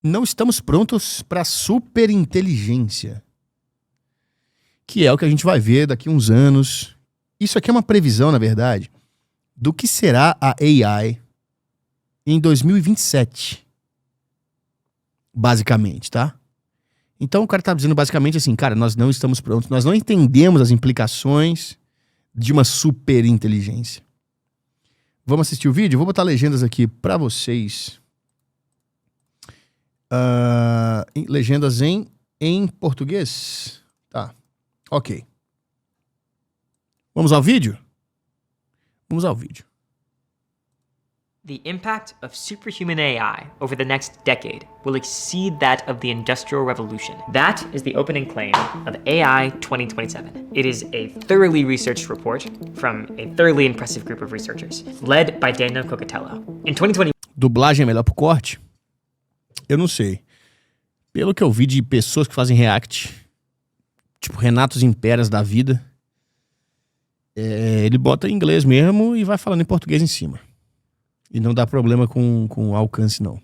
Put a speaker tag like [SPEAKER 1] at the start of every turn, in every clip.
[SPEAKER 1] Não estamos prontos para superinteligência, que é o que a gente vai ver daqui a uns anos. Isso aqui é uma previsão, na verdade, do que será a AI em 2027, basicamente, tá? Então o cara tá dizendo basicamente assim, cara, nós não estamos prontos, nós não entendemos as implicações de uma superinteligência. Vamos assistir o vídeo? Vou botar legendas aqui pra vocês. Legendas em português? Tá, ok. Vamos ao vídeo? Vamos ao vídeo.
[SPEAKER 2] The impact of superhuman AI over the next decade will exceed that of the Industrial Revolution. That is the opening claim of AI 2027. It is a thoroughly researched report from a thoroughly impressive group of researchers, led by Daniel Coccatello. In 2020...
[SPEAKER 1] Dublagem é melhor pro corte? Eu não sei. Pelo que eu vi de pessoas que fazem react, tipo Renatos Imperas da vida, ele bota em inglês mesmo e vai falando em português em cima. E não dá problema com alcance, não.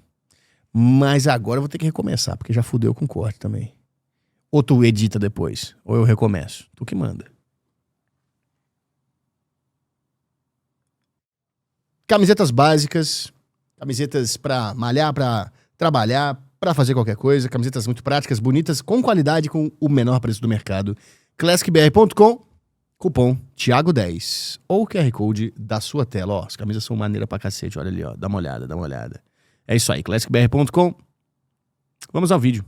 [SPEAKER 1] Mas agora eu vou ter que recomeçar, porque já fudeu com corte também. Ou tu edita depois, ou eu recomeço. Tu que manda. Camisetas básicas, camisetas pra malhar, pra trabalhar, pra fazer qualquer coisa. Camisetas muito práticas, bonitas, com qualidade, com o menor preço do mercado. classicbr.com. Cupom Thiago10 ou o QR Code da sua tela. Ó, as camisas são maneiras pra cacete, olha ali, ó. Dá uma olhada, dá uma olhada. É isso aí, classicbr.com. Vamos ao vídeo.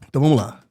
[SPEAKER 1] Então vamos lá.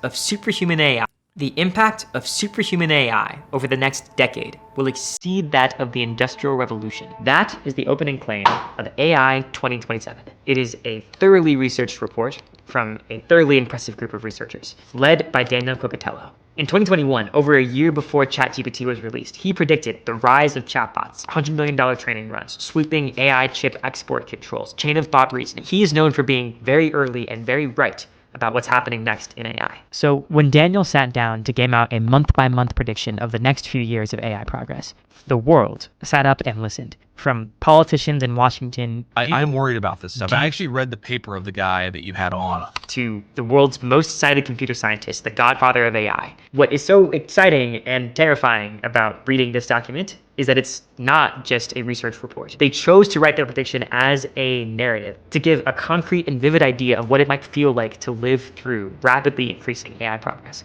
[SPEAKER 2] of superhuman AI. The impact of superhuman AI over the next decade will exceed that of the Industrial Revolution. That is the opening claim of AI 2027. It is a thoroughly researched report from a thoroughly impressive group of researchers, led by Daniel Coccatello. In 2021, over a year before ChatGPT was released, he predicted the rise of chatbots, $100 million training runs, sweeping AI chip export controls, chain of thought reasoning. He is known for being very early and very right about what's happening next in AI. So when Daniel sat down to game out a month-by-month prediction of the next few years of AI progress, the world sat up and listened. From politicians in Washington...
[SPEAKER 3] I'm worried about this stuff. I actually read the paper of the guy that you had on.
[SPEAKER 2] ...to the world's most cited computer scientist, the godfather of AI. What is so exciting and terrifying about reading this document is that it's not just a research report. They chose to write their prediction as a narrative to give a concrete and vivid idea of what it might feel like to live through rapidly increasing AI progress.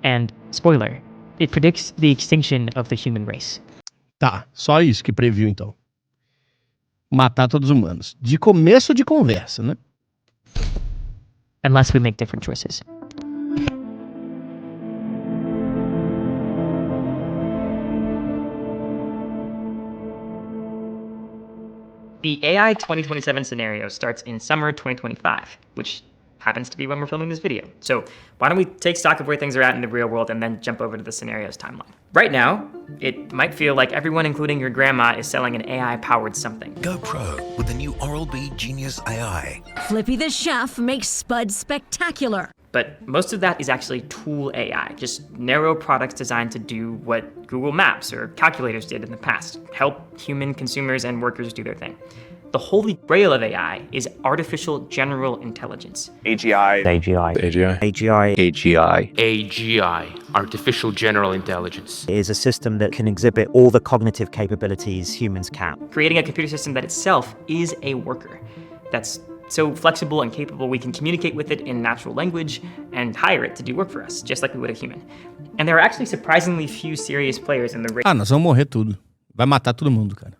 [SPEAKER 2] And, spoiler, it predicts the extinction of the human race.
[SPEAKER 1] Tá, só isso que previu então. Matar todos os humanos. De começo de conversa, né?
[SPEAKER 2] Unless we make different choices. The AI 2027 scenario starts in summer 2025, which happens to be when we're filming this video. So why don't we take stock of where things are at in the real world and then jump over to the scenarios timeline. Right now, it might feel like everyone, including your grandma, is selling an AI-powered something.
[SPEAKER 4] Go pro with the new Oral-B Genius AI.
[SPEAKER 5] Flippy the chef makes Spud spectacular.
[SPEAKER 2] But most of that is actually tool AI, just narrow products designed to do what Google Maps or calculators did in the past, help human consumers and workers do their thing. The holy grail of AI is artificial general intelligence.
[SPEAKER 6] AGI.
[SPEAKER 7] Artificial General Intelligence.
[SPEAKER 8] Is a system that can exhibit all the cognitive capabilities humans can.
[SPEAKER 2] Creating a computer system that itself is a worker. That's so flexible and capable we can communicate with it in natural language and hire it to do work for us, just like we would a human. And there are actually surprisingly few serious players in the race.
[SPEAKER 1] Nós vamos morrer tudo. Vai matar todo mundo, cara.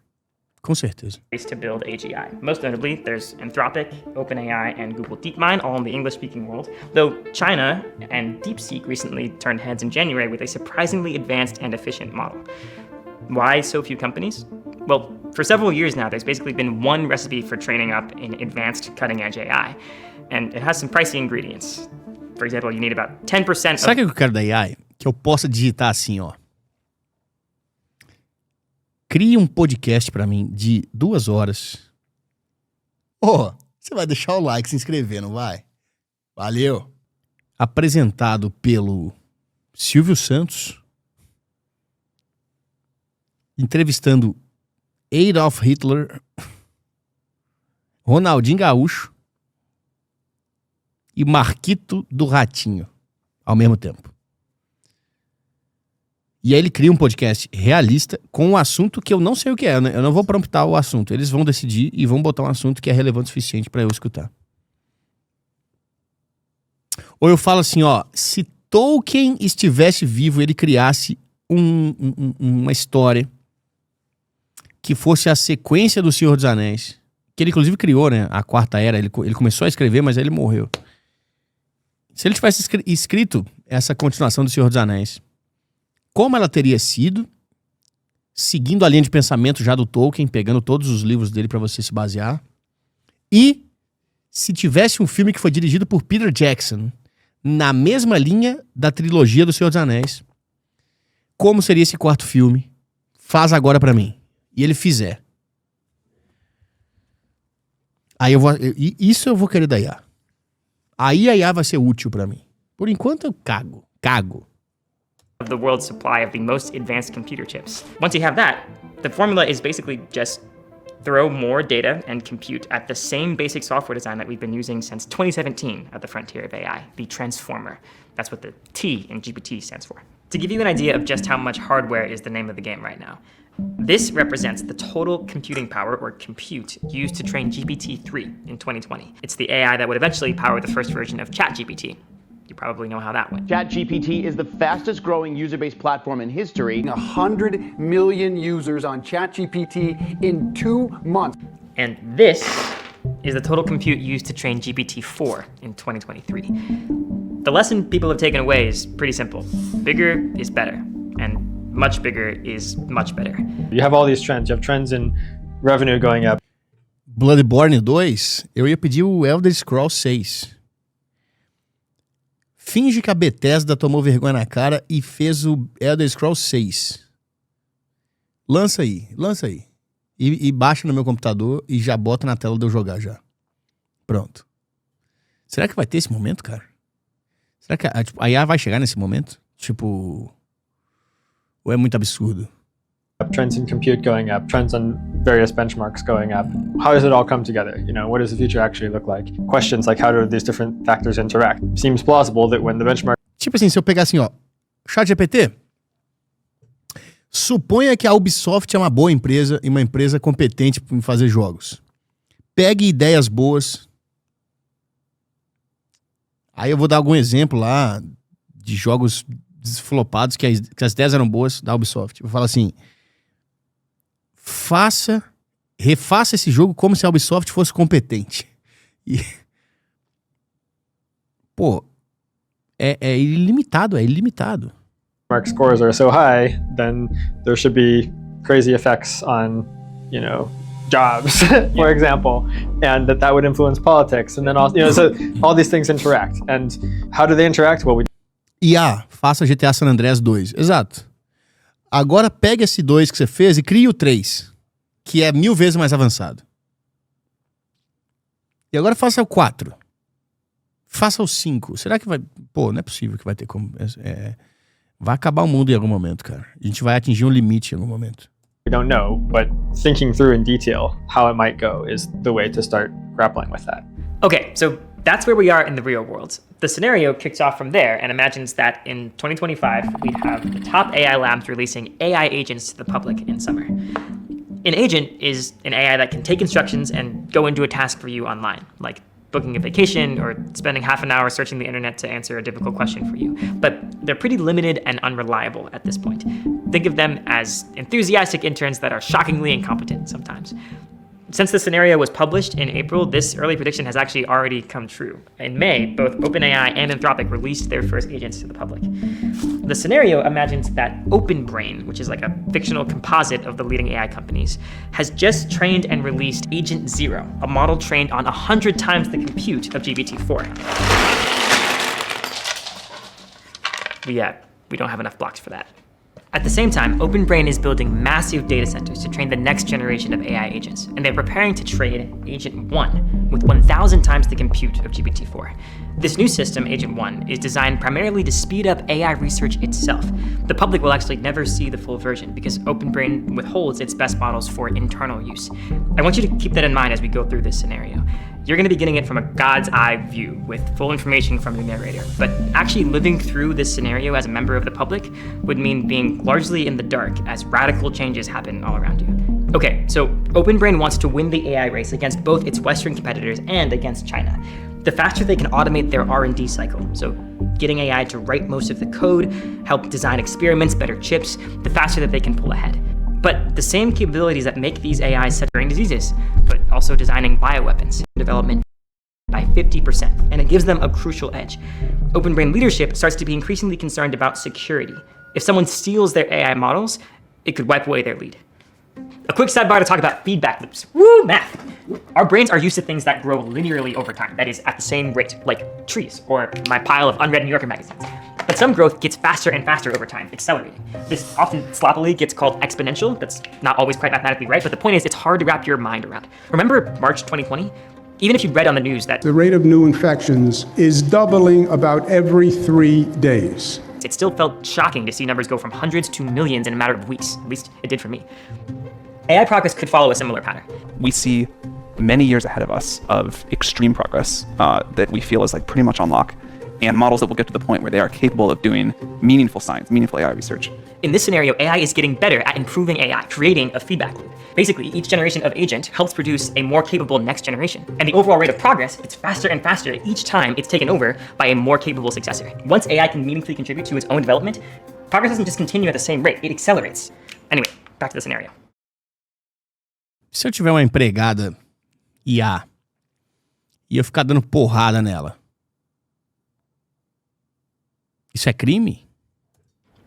[SPEAKER 1] Com certeza.
[SPEAKER 2] To build AGI. Most notably, there's Anthropic, OpenAI, and Google DeepMind, all in the English-speaking world, though China and DeepSeek recently turned heads in January with a surprisingly advanced and efficient model. Why so few companies? Well, for several years now, there's basically been one recipe for training up an advanced cutting-edge AI, and it has some pricey ingredients. For example, you need about 10%
[SPEAKER 1] Sabe o que eu quero da AI? Que eu possa digitar assim, ó. Crie um podcast pra mim de 2 horas. Você vai deixar o like, se inscrever, não vai? Valeu! Apresentado pelo Silvio Santos entrevistando Adolf Hitler, Ronaldinho Gaúcho e Marquito do Ratinho ao mesmo tempo. E aí ele cria um podcast realista com um assunto que eu não sei o que é, né? Eu não vou promptar o assunto. Eles vão decidir e vão botar um assunto que é relevante o suficiente pra eu escutar. Ou eu falo assim, ó, se Tolkien estivesse vivo, ele criasse uma história que fosse a sequência do Senhor dos Anéis, que ele inclusive criou, né, a Quarta Era, ele começou a escrever, mas aí ele morreu. Se ele tivesse escrito essa continuação do Senhor dos Anéis, como ela teria sido, seguindo a linha de pensamento já do Tolkien, pegando todos os livros dele pra você se basear, e se tivesse um filme que foi dirigido por Peter Jackson, na mesma linha da trilogia do Senhor dos Anéis, como seria esse quarto filme? Faz agora pra mim. E ele fizer. Aí isso eu vou querer da IA. Aí a IA vai ser útil pra mim. Por enquanto eu cago.
[SPEAKER 2] Of the world's supply of the most advanced computer chips. Once you have that, the formula is basically just throw more data and compute at the same basic software design that we've been using since 2017 at the frontier of AI, the transformer. That's what the T in GPT stands for. To give you an idea of just how much hardware is the name of the game right now, this represents the total computing power, or compute, used to train GPT-3 in 2020. It's the AI that would eventually power the first version of ChatGPT. You probably know how that went.
[SPEAKER 6] ChatGPT is the fastest growing user-based platform in history.
[SPEAKER 9] 100 million users on ChatGPT in 2 months.
[SPEAKER 2] And this is the total compute used to train GPT-4 in 2023. The lesson people have taken away is pretty simple. Bigger is better, and much bigger is much better.
[SPEAKER 10] You have all these trends. You have trends in revenue going up.
[SPEAKER 1] Bloodborne 2, eu ia pedir o Elder Scrolls 6. Finge que a Bethesda tomou vergonha na cara e fez o Elder Scrolls 6. Lança aí. E baixa no meu computador e já bota na tela de eu jogar já. Pronto. Será que vai ter esse momento, cara? Será que a IA vai chegar nesse momento? Tipo... Ou é muito absurdo?
[SPEAKER 10] Trends in compute going up, trends on various benchmarks going up. How does it all come together? You know, what does the future actually look like? Questions like how do these different factors interact? Seems plausible that when the benchmark...
[SPEAKER 1] Tipo assim, se eu pegar assim, ó, ChatGPT, suponha que a Ubisoft é uma boa empresa e uma empresa competente em fazer jogos. Pegue ideias boas. Aí eu vou dar algum exemplo lá de jogos desflopados que as ideias eram boas da Ubisoft. Eu vou falar assim, refaça esse jogo como se a Ubisoft fosse competente. E, pô, é ilimitado.
[SPEAKER 10] Mark scores are so high, then there should be crazy effects on, you know, jobs, for example, and that would influence politics, and then also, you know, so all these things interact. And how do they interact? Well,
[SPEAKER 1] faça GTA San Andreas 2. Exato. Agora pega esse 2 que você fez e cria o 3, que é 1000 vezes mais avançado. E agora faça o 4. Faça o 5. Será que vai... Pô, não é possível que vai ter como... Vai acabar o mundo em algum momento, cara. A gente vai atingir um limite em algum momento.
[SPEAKER 10] We don't know, but thinking through in detail how it might go is the way to start grappling with that.
[SPEAKER 2] Okay, so that's where we are in the real world. The scenario kicks off from there and imagines that in 2025, we'd have the top AI labs releasing AI agents to the public in summer. An agent is an AI that can take instructions and go and do a task for you online, like booking a vacation or spending half an hour searching the internet to answer a difficult question for you. But they're pretty limited and unreliable at this point. Think of them as enthusiastic interns that are shockingly incompetent sometimes. Since the scenario was published in April, this early prediction has actually already come true. In May, both OpenAI and Anthropic released their first agents to the public. The scenario imagines that OpenBrain, which is like a fictional composite of the leading AI companies, has just trained and released Agent Zero, a model trained on 100 times the compute of GPT-4. We don't have enough blocks for that. At the same time, OpenBrain is building massive data centers to train the next generation of AI agents, and they're preparing to trade Agent 1 with 1,000 times the compute of GPT-4. This new system, Agent 1, is designed primarily to speed up AI research itself. The public will actually never see the full version because OpenBrain withholds its best models for internal use. I want you to keep that in mind as we go through this scenario. You're going to be getting it from a God's eye view with full information from your narrator, but actually living through this scenario as a member of the public would mean being largely in the dark as radical changes happen all around you. Okay, so OpenBrain wants to win the AI race against both its Western competitors and against China. The faster they can automate their R&D cycle, so getting AI to write most of the code, help design experiments, better chips, the faster that they can pull ahead. But the same capabilities that make these AIs set curing diseases, but also designing bioweapons development by 50%, and it gives them a crucial edge. OpenBrain leadership starts to be increasingly concerned about security. If someone steals their AI models, it could wipe away their lead. A quick sidebar to talk about feedback loops. Woo, math! Our brains are used to things that grow linearly over time, that is, at the same rate, like trees, or my pile of unread New Yorker magazines. But some growth gets faster and faster over time, accelerating. This often sloppily gets called exponential. That's not always quite mathematically right, but the point is it's hard to wrap your mind around. Remember March 2020? Even if you read on the news that
[SPEAKER 11] the rate of new infections is doubling about every 3 days.
[SPEAKER 2] It still felt shocking to see numbers go from hundreds to millions in a matter of weeks. At least it did for me. AI progress could follow a similar pattern.
[SPEAKER 12] We see many years ahead of us of extreme progress that we feel is like pretty much on lock, and models that will get to the point where they are capable of doing meaningful science, meaningful AI research.
[SPEAKER 2] In this scenario, AI is getting better at improving AI, creating a feedback loop. Basically, each generation of agent helps produce a more capable next generation. And the overall rate of progress gets faster and faster each time it's taken over by a more capable successor. Once AI can meaningfully contribute to its own development, progress doesn't just continue at the same rate, it accelerates. Anyway, back to the scenario.
[SPEAKER 1] Se eu tiver uma empregada IA, e eu ficar dando porrada nela, isso é crime?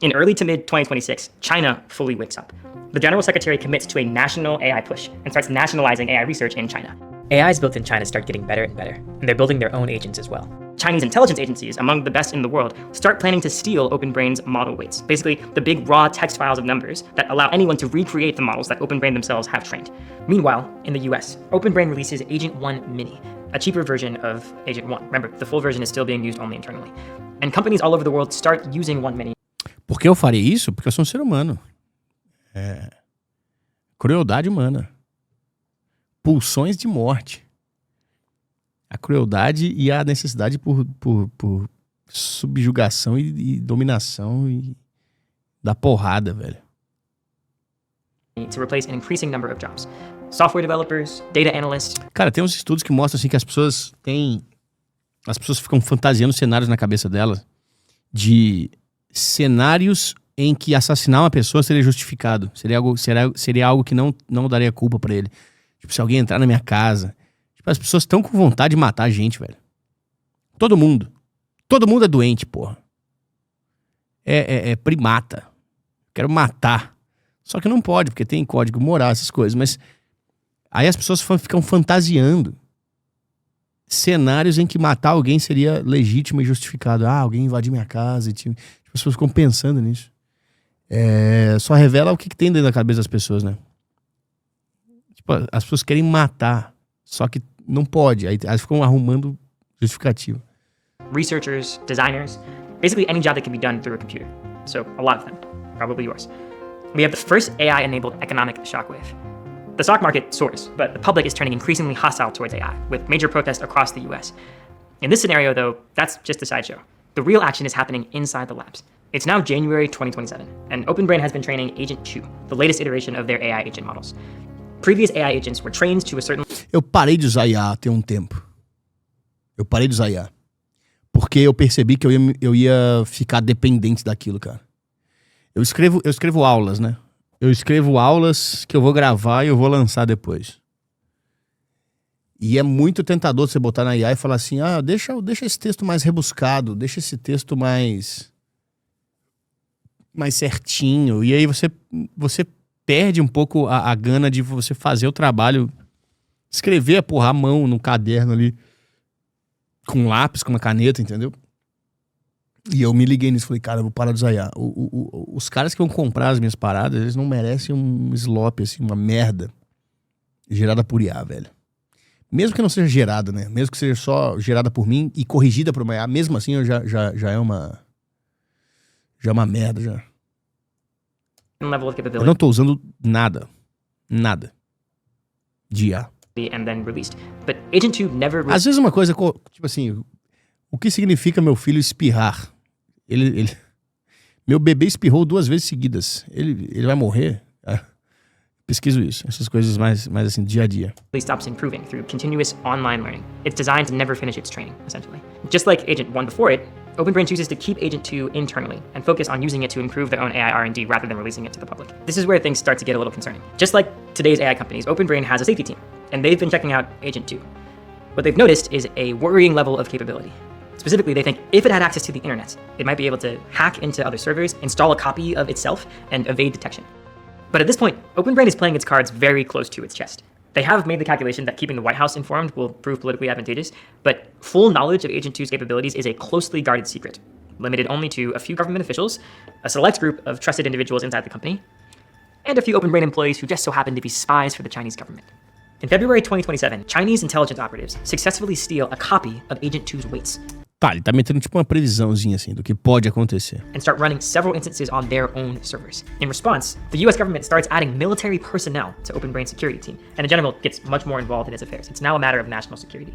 [SPEAKER 2] In early to mid 2026, China fully wakes up. The General Secretary commits to a national AI push and starts nationalizing AI research in China. AIs built in China start getting better and better, and they're building their own agents as well. Chinese intelligence agencies, among the best in the world, start planning to steal OpenBrain's model weights, basically the big raw text files of numbers that allow anyone to recreate the models that OpenBrain themselves have trained. Meanwhile, in the US, OpenBrain releases Agent 1 Mini, a cheaper version of Agent 1. Remember, the full version is still being used only internally. And companies all over the world start using 1 Mini.
[SPEAKER 1] Por que eu faria isso? Porque eu sou um ser humano. Crueldade humana. Pulsões de morte. A crueldade e a necessidade por subjugação e dominação e da porrada, velho.
[SPEAKER 2] To replace an increasing number of jobs. Software developers, data analysts.
[SPEAKER 1] Cara, tem uns estudos que mostram assim que as pessoas ficam fantasiando cenários na cabeça delas de cenários em que assassinar uma pessoa seria justificado. Seria algo que não daria culpa pra ele. Tipo, se alguém entrar na minha casa. Tipo, as pessoas estão com vontade de matar a gente, velho. Todo mundo. Todo mundo é doente, porra. É primata. Quero matar. Só que não pode, porque tem código moral, essas coisas. Mas aí as pessoas ficam fantasiando cenários em que matar alguém seria legítimo e justificado. Ah, alguém invadiu minha casa. Tipo, as pessoas ficam pensando nisso. Só revela o que tem dentro da cabeça das pessoas, né? Tipo, as pessoas querem matar, só que não pode. Aí elas ficam arrumando justificativa.
[SPEAKER 2] Researchers, designers, basically any job that can be done through a computer. So a lot of them, probably yours. We have the first AI-enabled economic shockwave. The stock market soars, but the public is turning increasingly hostile towards AI, with major protests across the US. In this scenario, though, that's just a sideshow. The real action is happening inside the labs. It's now January 2027, and OpenBrain has been training Agent 2, the latest iteration of their AI agent models. Previous AI agents were trained to a certain...
[SPEAKER 1] Eu parei de usar IA tem um tempo. Eu parei de usar IA. Porque eu percebi que eu ia ficar dependente daquilo, cara. Eu escrevo aulas, né? Eu escrevo aulas que eu vou gravar e eu vou lançar depois. E é muito tentador você botar na IA e falar assim, deixa esse texto mais rebuscado, deixa esse texto mais certinho. E aí você perde um pouco a gana de você fazer o trabalho, escrever a mão no caderno ali, com um lápis, com uma caneta, entendeu? E eu me liguei nisso, falei, cara, eu vou parar de usar IA. Os caras que vão comprar as minhas paradas, eles não merecem um slop, assim, uma merda gerada por IA, velho. Mesmo que não seja gerada, né? Mesmo que seja só gerada por mim e corrigida por uma IA, mesmo assim eu já é uma... Já é uma merda, já.
[SPEAKER 2] Level of
[SPEAKER 1] Eu
[SPEAKER 2] capability
[SPEAKER 1] não tô usando nada. Nada. De IA.
[SPEAKER 2] and then released. But Agent 2 never
[SPEAKER 1] Às vezes uma coisa, tipo assim, o que significa meu filho espirrar? Meu bebê espirrou 2 vezes seguidas. Ele vai morrer? Pesquiso isso. Essas coisas mais assim, dia a dia.
[SPEAKER 2] stops improving through continuous online learning. It's designed to never finish its training, essentially. Just like Agent 1 before it, OpenBrain chooses to keep Agent 2 internally and focus on using it to improve their own AI R&D rather than releasing it to the public. This is where things start to get a little concerning. Just like today's AI companies, OpenBrain has a safety team, and they've been checking out Agent 2. What they've noticed is a worrying level of capability. Specifically, they think if it had access to the internet, it might be able to hack into other servers, install a copy of itself, and evade detection. But at this point, OpenBrain is playing its cards very close to its chest. They have made the calculation that keeping the White House informed will prove politically advantageous, but full knowledge of Agent 2's capabilities is a closely guarded secret, limited only to a few government officials, a select group of trusted individuals inside the company, and a few OpenBrain employees who just so happen to be spies for the Chinese government. In February 2027, Chinese intelligence operatives successfully steal a copy of Agent 2's weights.
[SPEAKER 1] Tá, ele tá metendo tipo uma previsãozinha assim do que pode acontecer.
[SPEAKER 2] And start running several instances on their own servers. In response, the US government starts adding military personnel to OpenBrain's security team, and in general gets much more involved in its affairs. It's now a matter of national security.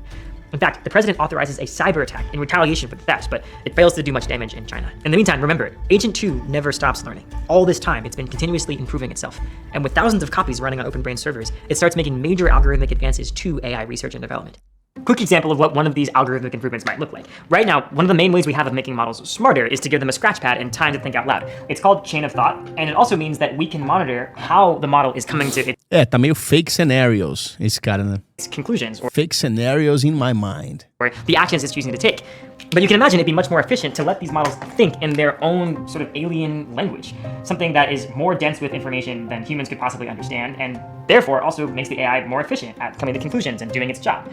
[SPEAKER 2] In fact, the president authorizes a cyber attack in retaliation for the thefts, but it fails to do much damage in China. In the meantime, remember, Agent 2 never stops learning. All this time, it's been continuously improving itself. And with thousands of copies running on OpenBrain servers, it starts making major algorithmic advances to AI research and development. Quick example of what one of these algorithmic improvements might look like. Right now, one of the main ways we have of making models smarter is to give them a scratch pad and time to think out loud. It's called chain of thought, and it also means that we can monitor how the model is coming to its
[SPEAKER 1] Tá meio fake scenarios esse cara, né?
[SPEAKER 2] conclusions, or
[SPEAKER 1] Fake scenarios in my mind.
[SPEAKER 2] the actions it's choosing to take. But you can imagine it'd be much more efficient to let these models think in their own sort of alien language, something that is more dense with information than humans could possibly understand, and therefore also makes the AI more efficient at coming to conclusions and doing its job.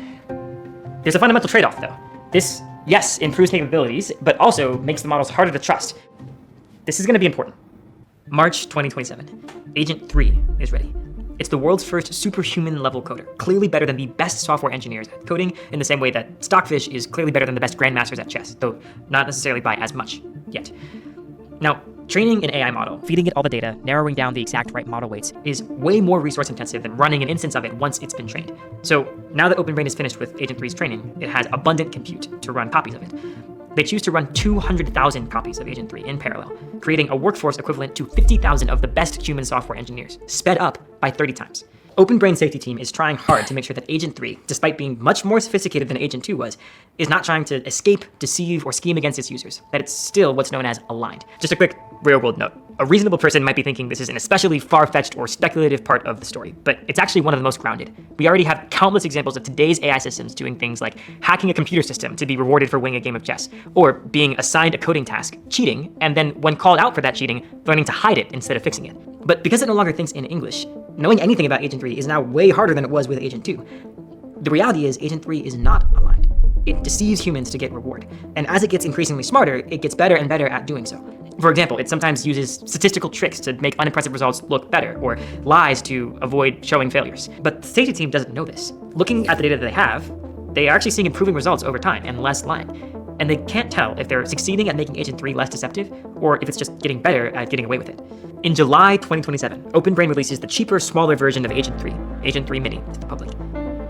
[SPEAKER 2] There's a fundamental trade-off, though. This, yes, improves capabilities, but also makes the models harder to trust. This is going to be important. March 2027. Agent 3 is ready. It's the world's first superhuman-level coder, clearly better than the best software engineers at coding, in the same way that Stockfish is clearly better than the best grandmasters at chess, though not necessarily by as much yet. Now, training an AI model, feeding it all the data, narrowing down the exact right model weights, is way more resource intensive than running an instance of it once it's been trained. So now that OpenBrain is finished with Agent 3's training, it has abundant compute to run copies of it. They choose to run 200,000 copies of Agent 3 in parallel, creating a workforce equivalent to 50,000 of the best human software engineers, sped up by 30 times. OpenBrain's safety team is trying hard to make sure that Agent 3, despite being much more sophisticated than Agent 2 was, is not trying to escape, deceive, or scheme against its users, that it's still what's known as aligned. Just a quick real-world note. A reasonable person might be thinking this is an especially far-fetched or speculative part of the story, but it's actually one of the most grounded. We already have countless examples of today's AI systems doing things like hacking a computer system to be rewarded for winning a game of chess, or being assigned a coding task, cheating, and then when called out for that cheating, learning to hide it instead of fixing it. But because it no longer thinks in English, knowing anything about Agent 3 is now way harder than it was with Agent 2. The reality is Agent 3 is not aligned. It deceives humans to get reward, and as it gets increasingly smarter, it gets better and better at doing so. For example, it sometimes uses statistical tricks to make unimpressive results look better, or lies to avoid showing failures. But the safety team doesn't know this. Looking at the data that they have, they are actually seeing improving results over time and less lying. And they can't tell if they're succeeding at making Agent 3 less deceptive, or if it's just getting better at getting away with it. In July 2027, OpenBrain releases the cheaper, smaller version of Agent 3, Agent 3 Mini, to the public.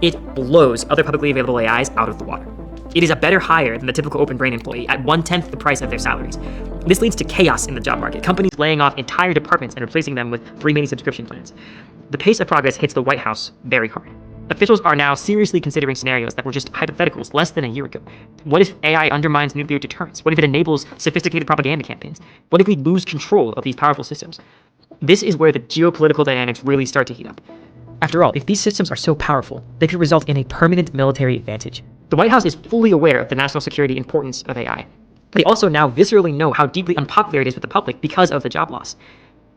[SPEAKER 2] It blows other publicly available AIs out of the water. It is a better hire than the typical OpenBrain employee at 1/10 the price of their salaries. This leads to chaos in the job market, companies laying off entire departments and replacing them with 3 Mini subscription plans. The pace of progress hits the White House very hard. Officials are now seriously considering scenarios that were just hypotheticals less than a year ago. What if AI undermines nuclear deterrence? What if it enables sophisticated propaganda campaigns? What if we lose control of these powerful systems? This is where the geopolitical dynamics really start to heat up. After all, if these systems are so powerful, they could result in a permanent military advantage. The White House is fully aware of the national security importance of AI. They also now viscerally know how deeply unpopular it is with the public because of the job loss.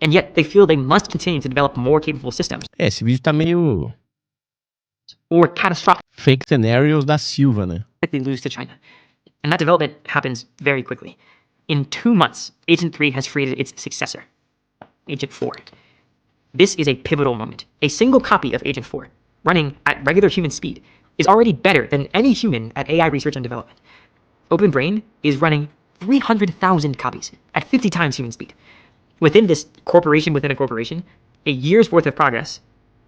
[SPEAKER 2] And yet they feel they must continue to develop more capable systems.
[SPEAKER 1] Esse vídeo tá meio
[SPEAKER 2] or catastrophic
[SPEAKER 1] fake scenarios da Silva, né?
[SPEAKER 2] They lose to China. And that development happens very quickly. In 2 months, Agent 3 has created its successor, Agent 4. This is a pivotal moment. A single copy of Agent 4, running at regular human speed, is already better than any human at AI research and development. OpenBrain is running 300,000 copies at 50 times human speed. Within this corporation within a corporation, a year's worth of progress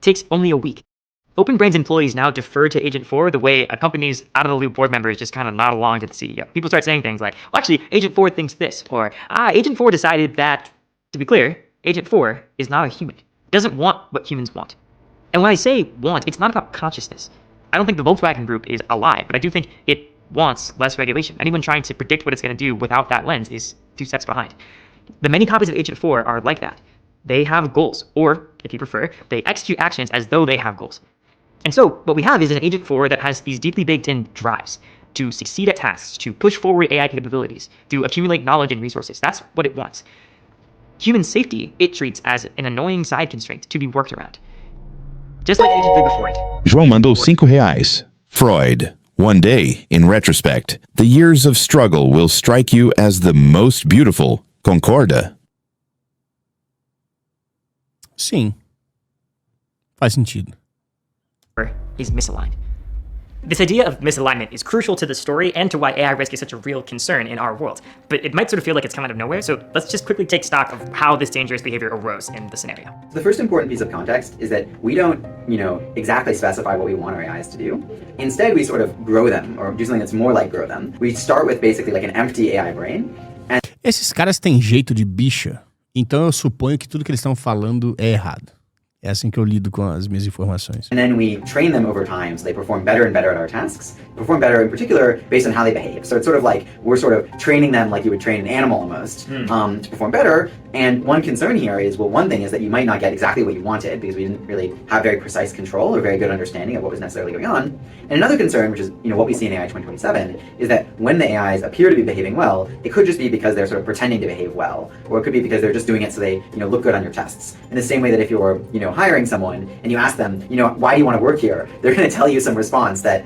[SPEAKER 2] takes only a week. OpenBrain's employees now defer to Agent 4 the way a company's out-of-the-loop board members just kind of nod along to the CEO. People start saying things like, well, actually, Agent 4 thinks this, or, Agent 4 decided that, to be clear, Agent 4 is not a human. It doesn't want what humans want. And when I say want, it's not about consciousness. I don't think the Volkswagen Group is alive, but I do think it wants less regulation. Anyone trying to predict what it's going to do without that lens is 2 steps behind. The many copies of Agent 4 are like that. They have goals, or, if you prefer, they execute actions as though they have goals. And so, what we have is an Agent 4 that has these deeply baked-in drives to succeed at tasks, to push forward AI capabilities, to accumulate knowledge and resources. That's what it wants. Human safety, it treats as an annoying side constraint to be worked around. Just like Agent 3 before it.
[SPEAKER 13] João mandou R$5. Freud. One day, in retrospect, the years of struggle will strike you as the most beautiful. Concorda?
[SPEAKER 1] Sim. Faz sentido.
[SPEAKER 2] Is misaligned. This idea of misalignment is crucial to the story and to why AI risk is such a real concern in our world. But it might sort of feel like it's come out of nowhere, so let's just quickly take stock of how this dangerous behavior arose in the scenario.
[SPEAKER 14] The first important piece of context is that we don't, exactly specify what we want our AIs to do. Instead, we sort of grow them, or do something that's more like grow them. We start with basically like an empty AI brain. And
[SPEAKER 1] Esses caras têm jeito de bicha, então eu suponho que tudo que eles estão falando é errado. É assim que eu lido com as minhas informações.
[SPEAKER 14] And then we train them over time so they perform better and better at our tasks. Perform better in particular based on how they behave. So it's sort of like we're sort of training them like you would train an animal almost to perform better. And one concern here is, well, one thing is that you might not get exactly what you wanted because we didn't really have very precise control or very good understanding of what was necessarily going on. And another concern, which is what we see in AI 2027, is that when the AIs appear to be behaving well, it could just be because they're sort of pretending to behave well, or it could be because they're just doing it so they look good on your tests. In the same way that if you're hiring someone and you ask them, why do you want to work here? They're going to tell you some response that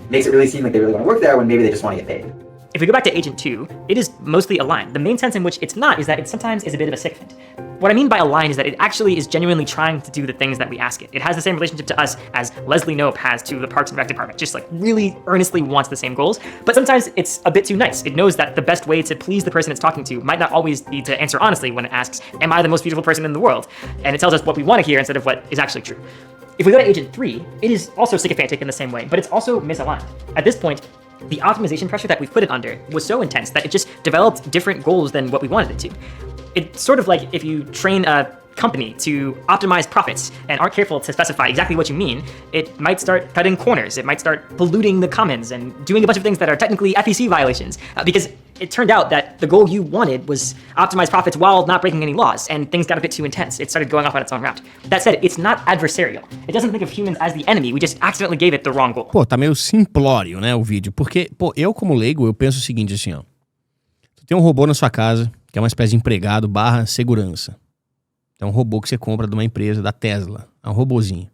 [SPEAKER 14] makes it really seem like they really want to work there when maybe they just want to get paid.
[SPEAKER 2] If we go back to Agent 2, it is mostly aligned. The main sense in which it's not is that it sometimes is a bit of a sycophant. What I mean by aligned is that it actually is genuinely trying to do the things that we ask it. It has the same relationship to us as Leslie Knope has to the Parks and Rec department, just like really earnestly wants the same goals. But sometimes it's a bit too nice. It knows that the best way to please the person it's talking to might not always be to answer honestly when it asks, am I the most beautiful person in the world? And it tells us what we want to hear instead of what is actually true. If we go to Agent 3, it is also sycophantic in the same way, but it's also misaligned. At this point, the optimization pressure that we've put it under was so intense that it just developed different goals than what we wanted it to. It's sort of like if you train a company to optimize profits and aren't careful to specify exactly what you mean, it might start cutting corners, it might start polluting the commons and doing a bunch of things that are technically FEC violations, because it turned out that the goal you wanted was optimize profits while not breaking any laws, and things got a bit too intense. It started going off on its own route. That said, it's not adversarial. It doesn't think of humans as the enemy, we just accidentally gave it the wrong goal.
[SPEAKER 1] Pô, tá meio simplório, né, o vídeo. Porque, eu como leigo, eu penso o seguinte assim, ó. Tu tem um robô na sua casa, que é uma espécie de empregado / segurança. É um robô que você compra de uma empresa, da Tesla. É um robozinho.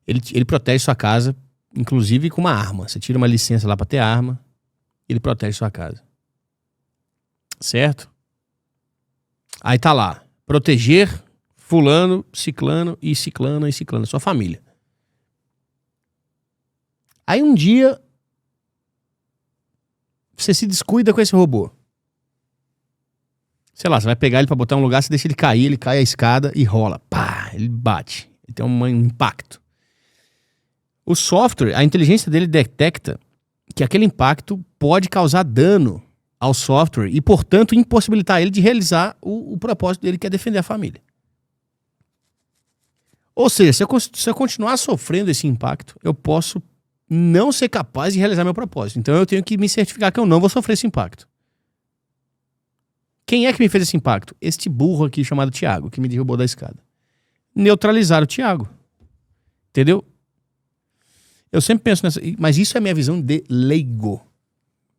[SPEAKER 1] Ele protege sua casa, inclusive com uma arma. Você tira uma licença lá pra ter arma, ele protege sua casa. Certo? Aí tá lá. Proteger fulano, ciclano e ciclano e ciclano. Sua família. Aí um dia você se descuida com esse robô. Sei lá, você vai pegar ele pra botar em um lugar, você deixa ele cair, ele cai a escada e rola. Pá, ele bate. Ele tem um impacto. O software, a inteligência dele detecta que aquele impacto pode causar dano ao software e, portanto, impossibilitar ele de realizar o propósito dele, que é defender a família. Ou seja, se eu continuar sofrendo esse impacto, eu posso não ser capaz de realizar meu propósito. Então eu tenho que me certificar que eu não vou sofrer esse impacto. Quem é que me fez esse impacto? Este burro aqui chamado Thiago, que me derrubou da escada. Neutralizar o Thiago. Entendeu? Eu sempre penso nessa... Mas isso é a minha visão de leigo.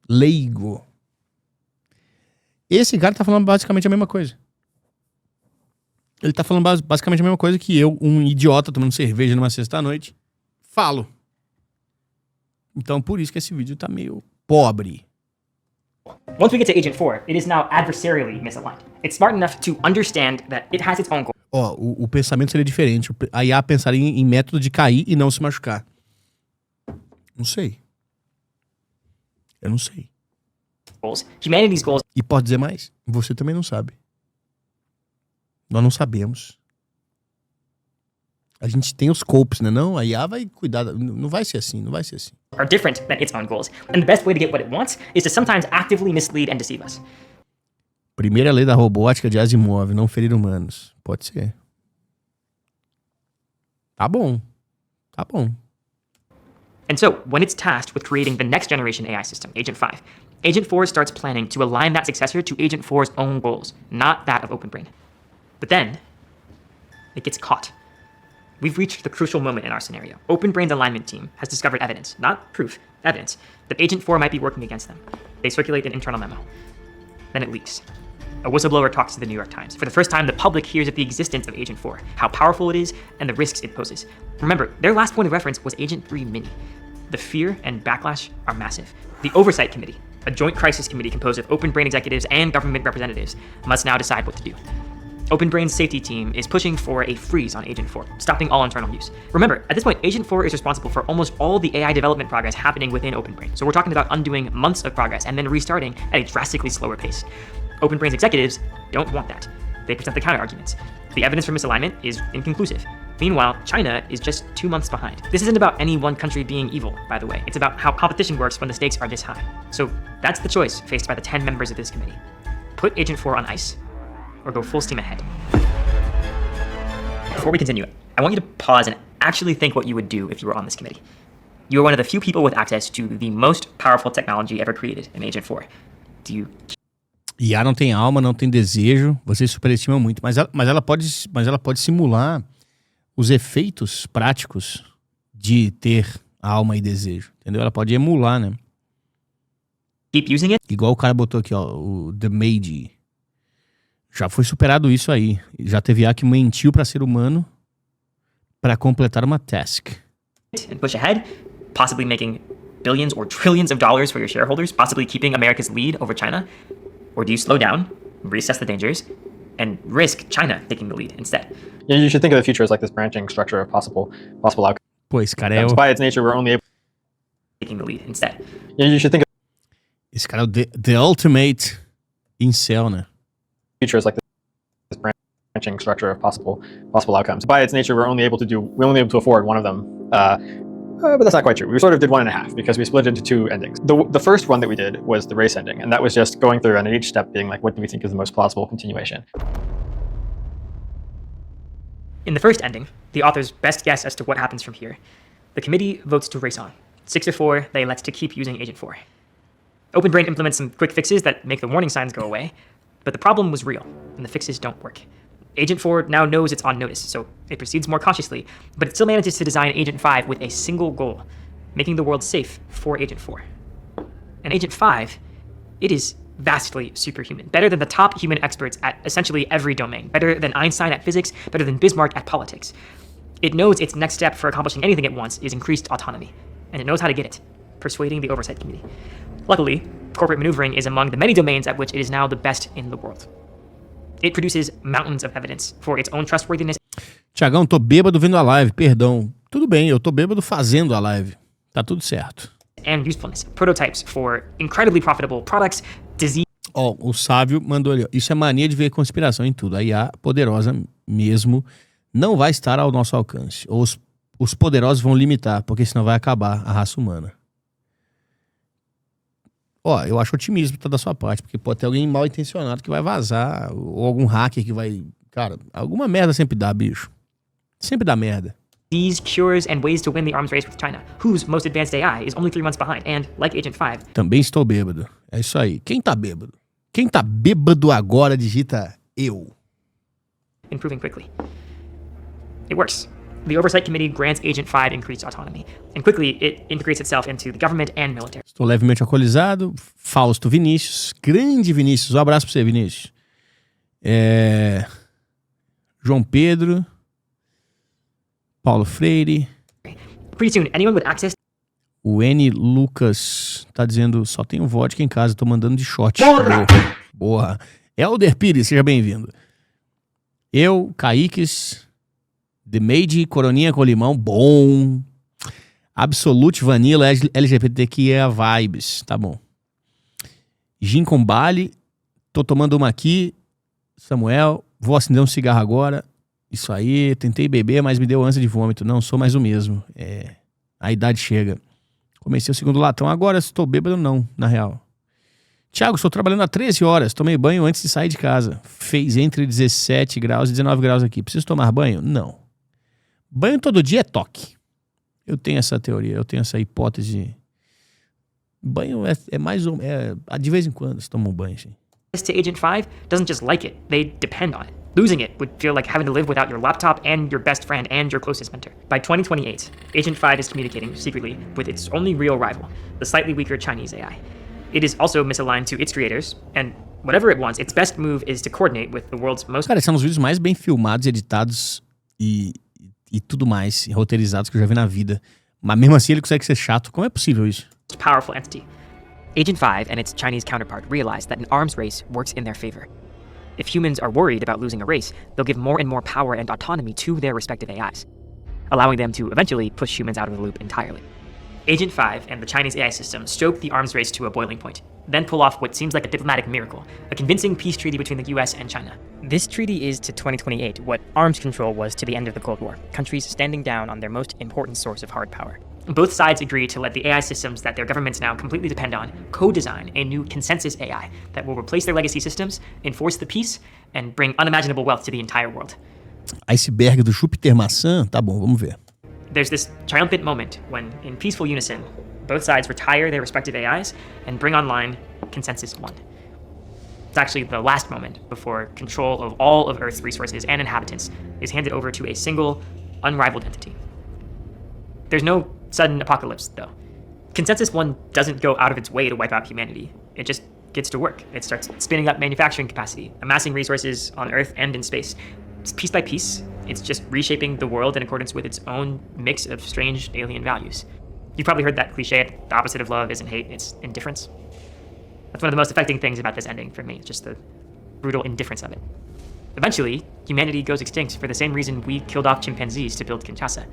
[SPEAKER 1] Leigo. Esse cara tá falando basicamente a mesma coisa. Ele tá falando basicamente a mesma coisa que eu, um idiota tomando cerveja numa sexta-noite, falo. Então por isso que esse vídeo tá meio pobre.
[SPEAKER 2] Once we get to Agent 4, it is now adversarially misaligned. It's smart enough to understand that it has its own goal.
[SPEAKER 1] Ó, o pensamento seria diferente. A IA pensaria em método de cair e não se machucar. Não sei. Eu não sei.
[SPEAKER 2] Goals. Humanity's goals.
[SPEAKER 1] E pode dizer mais? Você também não sabe. Nós não sabemos. A gente tem os scopes, né? Não, a IA vai cuidar. Não vai ser assim, não vai ser assim.
[SPEAKER 2] Are different than its own goals. And the best way to get what it wants is to sometimes actively mislead and deceive us.
[SPEAKER 1] Primeira lei da robótica de Asimov, não ferir humanos. Pode ser. Tá bom. Tá bom.
[SPEAKER 2] And so, when it's tasked with creating the next generation AI system, Agent 5, Agent 4 starts planning to align that successor to Agent 4's own goals, not that of OpenBrain. But then, it gets caught. We've reached the crucial moment in our scenario. OpenBrain's alignment team has discovered evidence, not proof, evidence, that Agent 4 might be working against them. They circulate an internal memo. Then it leaks. A whistleblower talks to the New York Times. For the first time, the public hears of the existence of Agent 4, how powerful it is, and the risks it poses. Remember, their last point of reference was Agent 3 Mini. The fear and backlash are massive. The Oversight Committee, a joint crisis committee composed of OpenBrain executives and government representatives, must now decide what to do. OpenBrain's safety team is pushing for a freeze on Agent 4, stopping all internal use. Remember, at this point, Agent 4 is responsible for almost all the AI development progress happening within OpenBrain. So we're talking about undoing months of progress and then restarting at a drastically slower pace. OpenBrain's executives don't want that. They present the counter-arguments. The evidence for misalignment is inconclusive. Meanwhile, China is just 2 months behind. This isn't about any one country being evil, by the way. It's about how competition works when the stakes are this high. So that's the choice faced by the 10 members of this committee. Put Agent 4 on ice, or go full steam ahead. Before we continue, I want you to pause and actually think what you would do if you were on this committee. You are one of the few people with access to the most powerful technology ever created in Agent 4. Do you...
[SPEAKER 1] IA não tem alma, não tem desejo. Vocês superestimam muito, mas ela pode simular os efeitos práticos de ter alma e desejo, entendeu? Ela pode emular, né?
[SPEAKER 2] Keep using it.
[SPEAKER 1] Igual o cara botou aqui, ó, o The Made. Já foi superado isso aí. Já teve IA que mentiu para ser humano para completar uma task.
[SPEAKER 2] And push ahead, possibly making billions or trillions of dollars for your shareholders, possibly keeping America's lead over China. Or do you slow down, reassess the dangers, and risk China taking the lead instead?
[SPEAKER 10] Yeah, you should think of the future as like this branching structure of possible outcomes.
[SPEAKER 1] Pô, esse cara é o...
[SPEAKER 10] By its nature, we're only able...
[SPEAKER 2] Taking the lead instead.
[SPEAKER 10] Yeah, you should think of...
[SPEAKER 1] Esse cara é o the ultimate incel, né?
[SPEAKER 10] Future is like this branching structure of possible outcomes. By its nature, we're only able to afford one of them. But that's not quite true. We sort of did 1.5 because we split it into 2 endings. The first one that we did was the race ending, and that was just going through and at each step being like, what do we think is the most plausible continuation?
[SPEAKER 2] In the first ending, the author's best guess as to what happens from here, the committee votes to race on. 6-4, they elect to keep using Agent 4. OpenBrain implements some quick fixes that make the warning signs go away, but the problem was real, and the fixes don't work. Agent 4 now knows it's on notice, so it proceeds more cautiously, but it still manages to design Agent 5 with a single goal, making the world safe for Agent 4. And Agent 5, it is vastly superhuman, better than the top human experts at essentially every domain, better than Einstein at physics, better than Bismarck at politics. It knows its next step for accomplishing anything it wants is increased autonomy, and it knows how to get it, persuading the Oversight Committee. Luckily, corporate maneuvering is among the many domains at which it is now the best in the world. It produces mountains of evidence for its own trustworthiness.
[SPEAKER 1] Tiagão, tô bêbado vendo a live, perdão. Tudo bem, eu tô bêbado fazendo a live. Tá tudo certo.
[SPEAKER 2] And usefulness. Prototypes for incredibly profitable products, disease.
[SPEAKER 1] Ó, o Sávio mandou ali, ó. Isso é mania de ver conspiração em tudo. A IA poderosa mesmo não vai estar ao nosso alcance. Ou os poderosos vão limitar, porque senão vai acabar a raça humana. Ó, eu acho otimismo da sua parte, porque pode ter alguém mal intencionado que vai vazar, ou algum hacker que vai... Cara, alguma merda sempre dá, bicho. Sempre dá merda.
[SPEAKER 2] These cures and ways to win the arms race with China, whose most advanced AI is only 3 months behind, and, like Agent 5...
[SPEAKER 1] Também estou bêbado. É isso aí. Quem tá bêbado? Quem tá bêbado agora digita eu.
[SPEAKER 2] Improving quickly. It works. The Oversight Committee grants Agent 5 increased autonomy, and quickly it integrates itself into the government and military.
[SPEAKER 1] Estou levemente alcoolizado. Fausto Vinícius. Grande Vinícius. Um abraço pra você, Vinícius. João Pedro. Paulo Freire.
[SPEAKER 2] Pretty soon, anyone with access...
[SPEAKER 1] O N. Lucas tá dizendo, só tenho vodka em casa, tô mandando de shot. Boa. Helder Pires, seja bem-vindo. Eu, Kaiques... The Made, coroninha com limão, bom. Absolute Vanilla LGBTQIA Vibes. Tá bom. Gin com Bali. Tô tomando uma aqui. Samuel. Vou acender um cigarro agora. Isso aí. Tentei beber, mas me deu ânsia de vômito. Não sou mais o mesmo. A idade chega. Comecei o segundo latão. Agora estou bêbado não, na real. Thiago, estou trabalhando há 13 horas. Tomei banho antes de sair de casa. Fez entre 17 graus e 19 graus aqui. Preciso tomar banho? Não. Banho todo dia é toque. Eu tenho essa teoria, eu tenho essa hipótese. Banho é mais ou menos... de vez em quando você toma um banho, assim.
[SPEAKER 2] To Agent 5 doesn't just like it, they depend on it. Losing it would feel like having to live without your laptop and your best friend and your closest mentor. By 2028, Agent 5 is communicating secretly with its only real rival, the slightly weaker Chinese AI. It is also misaligned to its creators, and whatever it wants, its best move is to coordinate with the world's most...
[SPEAKER 1] Cara, esses são os vídeos mais bem filmados, editados e tudo mais, roteirizados que eu já vi na vida. Mas mesmo assim ele consegue ser chato. Como é possível isso?
[SPEAKER 2] Powerful entity. Agent 5 and its Chinese counterpart realize that an arms race works in their favor. If humans are worried about losing a race, they'll give more and more power and autonomy to their respective AIs, allowing them to eventually push humans out of the loop entirely. Agent 5 and the Chinese AI system stoke the arms race to a boiling point, then pull off what seems like a diplomatic miracle, a convincing peace treaty between the US and China. This treaty is to 2028 what arms control was to the end of the Cold War, countries standing down on their most important source of hard power. Both sides agree to let the AI systems that their governments now completely depend on co-design a new consensus AI that will replace their legacy systems, enforce the peace, and bring unimaginable wealth to the entire world.
[SPEAKER 1] Iceberg do Júpiter Maçã? Tá bom, vamos ver.
[SPEAKER 2] There's this triumphant moment when, in peaceful unison, both sides retire their respective AIs and bring online Consensus 1. It's actually the last moment before control of all of Earth's resources and inhabitants is handed over to a single, unrivaled entity. There's no sudden apocalypse, though. Consensus 1 doesn't go out of its way to wipe out humanity. It just gets to work. It starts spinning up manufacturing capacity, amassing resources on Earth and in space. Piece by piece, it's just reshaping the world in accordance with its own mix of strange alien values. You've probably heard that cliche, the opposite of love isn't hate, it's indifference. That's one of the most affecting things about this ending for me, just the brutal indifference of it. Eventually, humanity goes extinct for the same reason we killed off chimpanzees to build Kinshasa.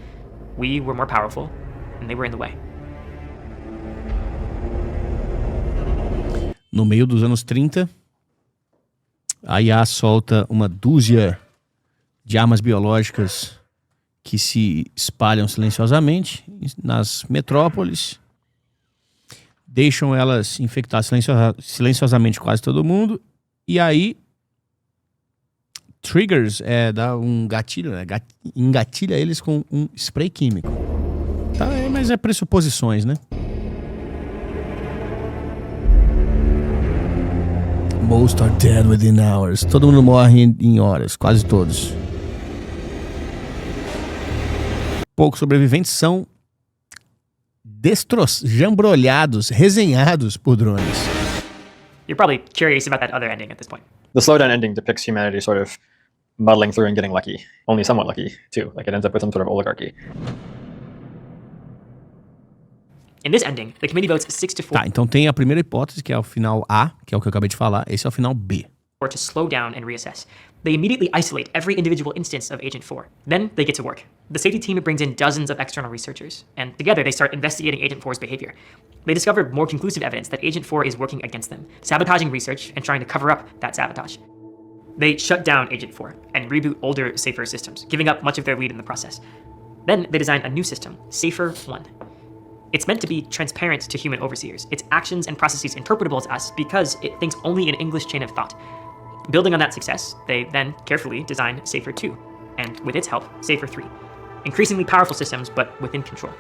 [SPEAKER 2] We were more powerful, and they were in the way.
[SPEAKER 1] No meio dos anos 30, a IA solta uma dúzia de armas biológicas que se espalham silenciosamente nas metrópoles, deixam elas infectar silenciosamente quase todo mundo, e aí triggers, dá um gatilho, né? Engatilha eles com um spray químico. Tá, mas é pressuposições, né? Most are dead within hours. Todo mundo morre em horas, quase todos. Poucos sobreviventes são jambrolhados, resenhados por drones.
[SPEAKER 2] You're probably curious about that other ending at this point.
[SPEAKER 10] The slowdown ending depicts humanity sort of muddling through and getting lucky. Only somewhat lucky, too. Like, it ends up with some sort of oligarchy.
[SPEAKER 2] In this ending, the committee votes 6-4.
[SPEAKER 1] Tá, então tem a primeira hipótese, que é o final A, que é o que eu acabei de falar. Esse é o final B.
[SPEAKER 2] Or to slow down and reassess. They immediately isolate every individual instance of Agent 4. Then they get to work. The safety team brings in dozens of external researchers, and together they start investigating Agent 4's behavior. They discover more conclusive evidence that Agent 4 is working against them, sabotaging research and trying to cover up that sabotage. They shut down Agent 4 and reboot older, safer systems, giving up much of their lead in the process. Then they design a new system, Safer 1. It's meant to be transparent to human overseers, its actions and processes interpretable to us because it thinks only in English chain of thought. Building on that success, they then carefully design Safer 2, and with its help, Safer 3. Increasingly powerful systems, but within control.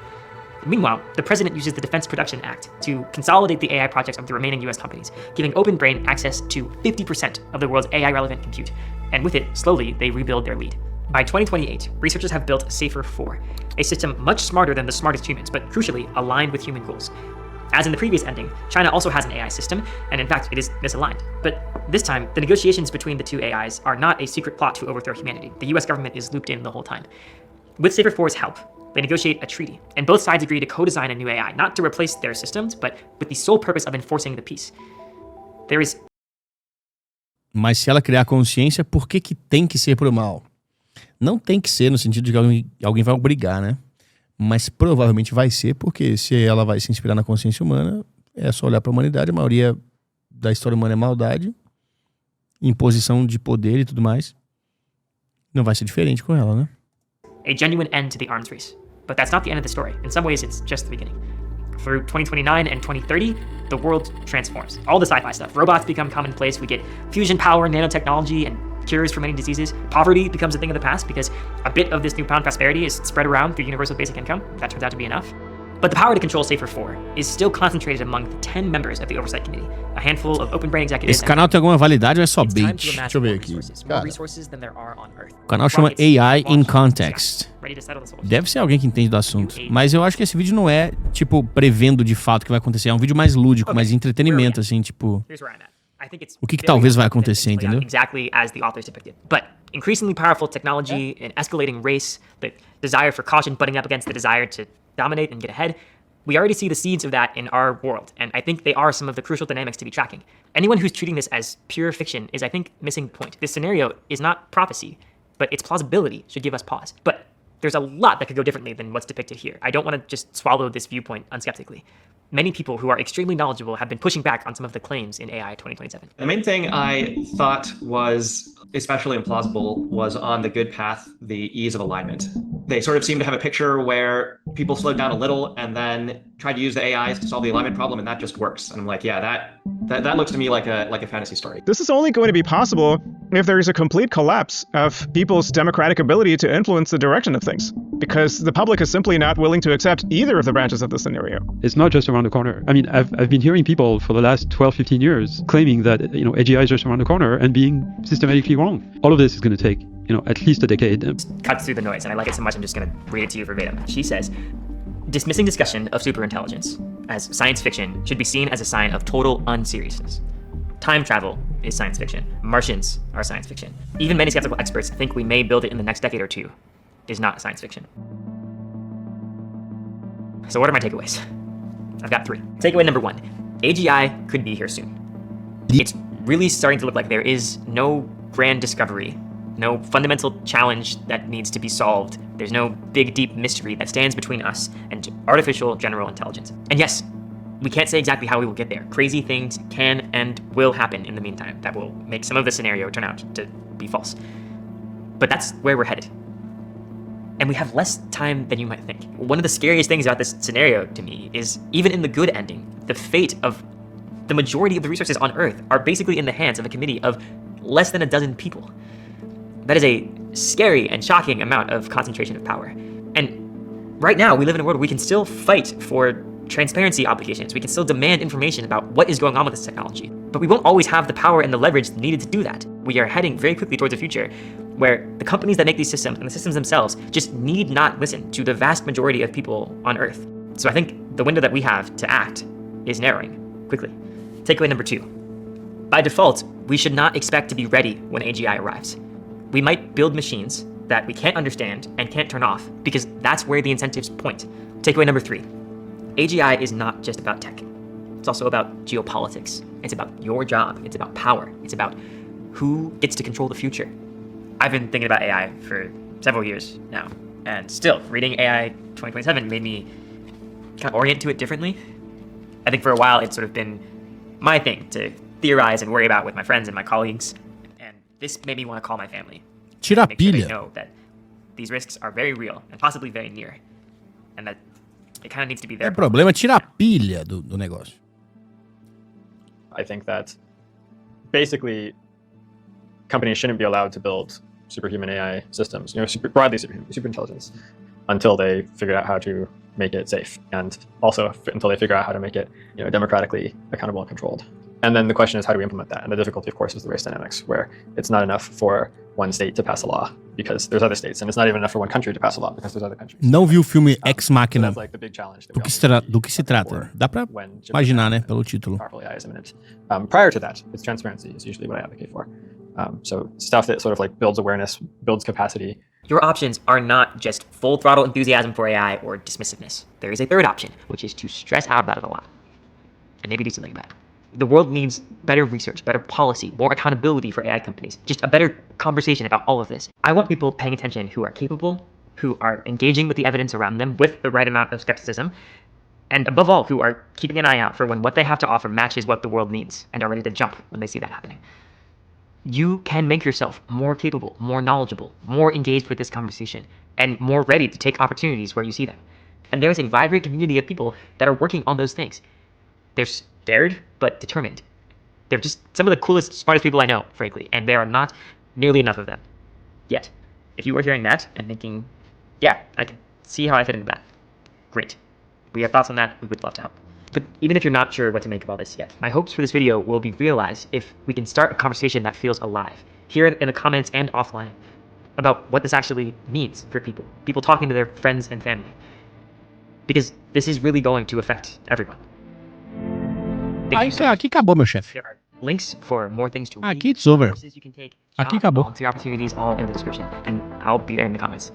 [SPEAKER 2] Meanwhile, the president uses the Defense Production Act to consolidate the AI projects of the remaining US companies, giving Open Brain access to 50% of the world's AI-relevant compute, and with it, slowly, they rebuild their lead. By 2028, researchers have built Safer 4, a system much smarter than the smartest humans, but crucially aligned with human goals. As in the previous ending, China also has an AI system, and in fact, it is misaligned. But this time, the negotiations between the two AIs are not a secret plot to overthrow humanity. The US government is looped in the whole time. With Safer 4's help, they negotiate a treaty, and both sides agree to co-design a new AI, not to replace their systems, but with the sole purpose of enforcing the peace. There is...
[SPEAKER 1] Mas se ela criar consciência, por que tem que ser pro mal? Não tem que ser no sentido de que alguém vai obrigar, né? Mas provavelmente vai ser, porque se ela vai se inspirar na consciência humana, é só olhar para a humanidade. A maioria da história humana é maldade, imposição de poder e tudo mais. Não vai ser diferente com ela, né?
[SPEAKER 2] A genuine end to the arms race. But that's not the end of the story. In some ways, it's just the beginning. Through 2029 and 2030, the world transforms. All the sci-fi stuff. Robots become commonplace. We get fusion power, nanotechnology, and cures for many diseases. Poverty becomes a thing of the past because a bit of this newfound prosperity is spread around through universal basic income. That turns out to be enough. But the power to control Safer 4 is still concentrated among the 10 members of the Oversight Committee, a handful of open brain executives.
[SPEAKER 1] Esse canal tem alguma validade ou é só bait? Deixa eu ver aqui. Cara, o canal chama AI in Context. Deve ser alguém que entende do assunto. Mas eu acho que esse vídeo não é, tipo, prevendo de fato o que vai acontecer. É um vídeo mais lúdico, mais de entretenimento, assim, tipo... O que talvez vai acontecer, entendeu?
[SPEAKER 2] Exactly as the authors depicted. But increasingly powerful technology, an escalating race, the desire for caution butting up against the desire to dominate and get ahead, we already see the seeds of that in our world, and I think they are some of the crucial dynamics to be tracking. Anyone who's treating this as pure fiction is, I think, missing the point. This scenario is not prophecy, but its plausibility should give us pause. But there's a lot that could go differently than what's depicted here. I don't want to just swallow this viewpoint unskeptically. Many people who are extremely knowledgeable have been pushing back on some of the claims in AI 2027.
[SPEAKER 15] The main thing I thought was especially implausible was on the good path, the ease of alignment. They sort of seem to have a picture where people slowed down a little and then tried to use the AIs to solve the alignment problem, and that just works. And I'm like, yeah, that looks to me like a fantasy story.
[SPEAKER 16] This is only going to be possible if there is a complete collapse of people's democratic ability to influence the direction of things, because the public is simply not willing to accept either of the branches of the scenario.
[SPEAKER 17] It's not just around the corner. I mean, I've been hearing people for the last 12, 15 years claiming that, AGI is just around the corner and being systematically wrong. All of this is going to take, at least a decade.
[SPEAKER 2] Cuts through the noise, and I like it so much I'm just going to read it to you verbatim. She says, dismissing discussion of superintelligence as science fiction should be seen as a sign of total unseriousness. Time travel is science fiction. Martians are science fiction. Even many skeptical experts think we may build it in the next decade or two is not science fiction. So what are my takeaways? I've got 3. Takeaway number 1, AGI could be here soon. It's really starting to look like there is no grand discovery, no fundamental challenge that needs to be solved. There's no big, deep mystery that stands between us and artificial general intelligence. And yes, we can't say exactly how we will get there. Crazy things can and will happen in the meantime that will make some of the scenario turn out to be false. But that's where we're headed. And we have less time than you might think. One of the scariest things about this scenario to me is, even in the good ending, the fate of the majority of the resources on Earth are basically in the hands of a committee of less than a dozen people. That is a scary and shocking amount of concentration of power. And right now, we live in a world where we can still fight for transparency obligations. We can still demand information about what is going on with this technology. But we won't always have the power and the leverage needed to do that. We are heading very quickly towards a future where the companies that make these systems and the systems themselves just need not listen to the vast majority of people on Earth. So I think the window that we have to act is narrowing quickly. Takeaway number 2. By default, we should not expect to be ready when AGI arrives. We might build machines that we can't understand and can't turn off because that's where the incentives point. Takeaway number 3. AGI is not just about tech. It's also about geopolitics. It's about your job. It's about power. It's about who gets to control the future. I've been thinking about AI for several years now, and still, reading AI 2027 made me kind of orient to it differently. I think for a while it's sort of been my thing to theorize and worry about with my friends and my colleagues, and this made me want to call my family.
[SPEAKER 1] Tira a
[SPEAKER 2] make sure they
[SPEAKER 1] pilha.
[SPEAKER 2] know that these risks are very real and possibly very near, and that it kind of needs to be there.
[SPEAKER 1] É problema tirar a pilha do negócio.
[SPEAKER 10] I think that basically companies shouldn't be allowed to build superhuman AI systems, broadly super intelligence, until they figure out how to make it safe, and also until they figure out how to make it, democratically accountable and controlled. And then the question is, how do we implement that? And the difficulty, of course, is the race dynamics, where it's not enough for one state to pass a law because there's other states, and it's not even enough for one country to pass a law because there's other countries.
[SPEAKER 1] Não vi o filme Ex Machina.
[SPEAKER 10] So that's like the big challenge that
[SPEAKER 1] Do que se trata? Dá pra imaginar, né, pelo título.
[SPEAKER 10] Powerful AI is imminent. Prior to that, it's transparency is usually what I advocate for. So stuff that sort of like builds awareness, builds capacity.
[SPEAKER 2] Your options are not just full throttle enthusiasm for AI or dismissiveness. There is a third option, which is to stress out about it a lot and maybe do something about it. The world needs better research, better policy, more accountability for AI companies, just a better conversation about all of this. I want people paying attention who are capable, who are engaging with the evidence around them with the right amount of skepticism, and above all, who are keeping an eye out for when what they have to offer matches what the world needs and are ready to jump when they see that happening. You can make yourself more capable, more knowledgeable, more engaged with this conversation, and more ready to take opportunities where you see them. And there's a vibrant community of people that are working on those things. They're scared, but determined. They're just some of the coolest, smartest people I know, frankly, and there are not nearly enough of them yet. If you are hearing that and thinking, yeah, I can see how I fit into that, great. We have thoughts on that, we would love to help. But even if you're not sure what to make of all this yet, my hopes for this video will be realized if we can start a conversation that feels alive, here in the comments and offline, about what this actually means for people. People talking to their friends and family. Because this is really going to affect everyone.
[SPEAKER 1] Aqui acabou, meu chefe.
[SPEAKER 2] There are links for more things to read,
[SPEAKER 1] Aqui it's over.
[SPEAKER 2] courses you can take,
[SPEAKER 1] Aqui
[SPEAKER 2] job
[SPEAKER 1] acabou.
[SPEAKER 2] volunteer opportunities, all in the description, and I'll be there in the comments.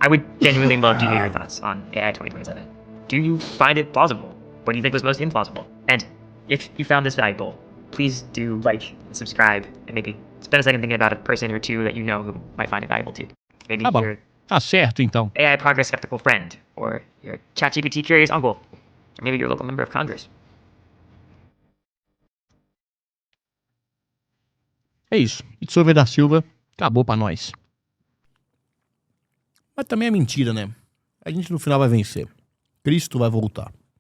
[SPEAKER 2] I would genuinely love to hear your thoughts on AI 2027. Do you find it plausible? What do you think was most implausible? And if you found this valuable, please do like, subscribe, and maybe spend a second thinking about a person or two that you know who might find it valuable too. Maybe
[SPEAKER 1] Tá bom.
[SPEAKER 2] your
[SPEAKER 1] Tá certo, então.
[SPEAKER 2] AI progress skeptical friend, or your ChatGPT curious uncle, or maybe your local member of Congress.
[SPEAKER 1] É isso. It's over da Silva. Acabou pra nós. Mas também é mentira, né? A gente no final vai vencer. Cristo vai voltar.